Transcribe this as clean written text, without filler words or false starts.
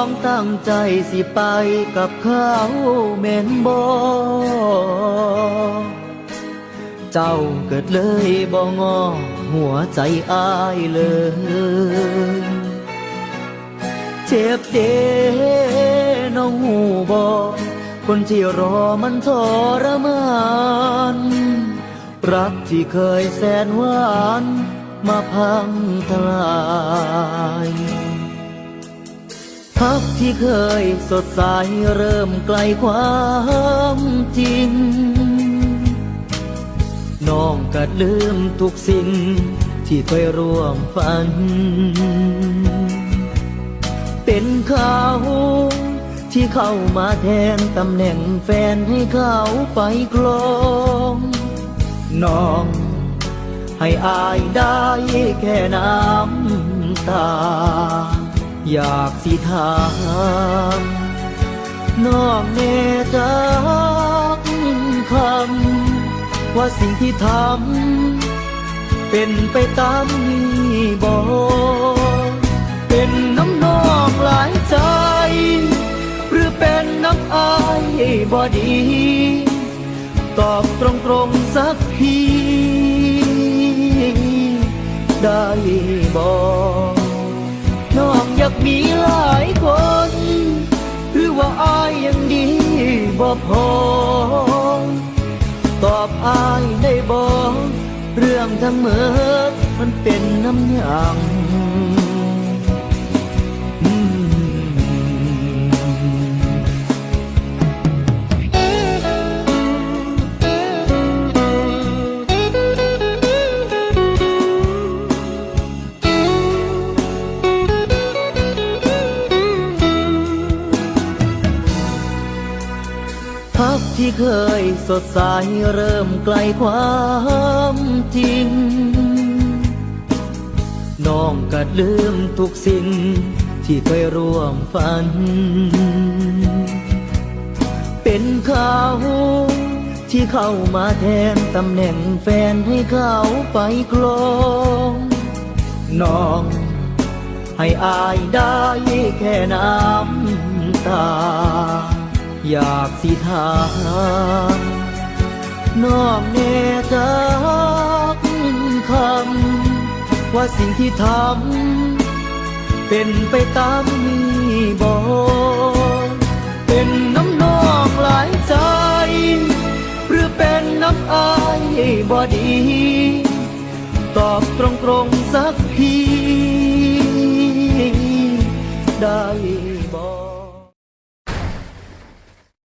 องตั้งใจสิไปกับเขาแม่นบ่เจ้าเกิดเลยบ่งอหัวใจอายเลยเจ็บเด้น้องหูบ่คนที่รอมันทรมานรักที่เคยแสนหวานมาพังทลายพักที่เคยสดใสเริ่มไกลความจริงน้องก็ลืมทุกสิ่งที่เคยร่วมฝันเป็นเขาที่เข้ามาแทนตำแหน่งแฟนให้เขาไปครองน้องให้อายได้แค่น้ำตาอยากสิถามน้องแน่จักคำว่าสิ่งที่ทำเป็นไปตามนี้บ่เป็นน้ำนองหลายใจหรือเป็นน้ำอายบ่ดีตอบตรงๆสักทีได้บ่น้องอยากมีหลายคนหรือว่าอายยังดีบ่พอตอบอายได้บ่เรื่องทั้งหมดมันเป็นน้ำหยังพักที่เคยสดใสเริ่มไกลความจริงน้องก็ลืมทุกสิ่งที่เคยร่วมฝันเป็นเขาที่เข้ามาแทนตำแหน่งแฟนให้เขาไปครองน้องให้อายได้แค่น้ำตาอยากสิถามน้องแน่จักคำว่าสิ่งที่ทำเป็นไปตามนี้บ่เป็นน้ำนองหลายใจหรือเป็นน้ำอายบ่ดีตอบตรงๆสักที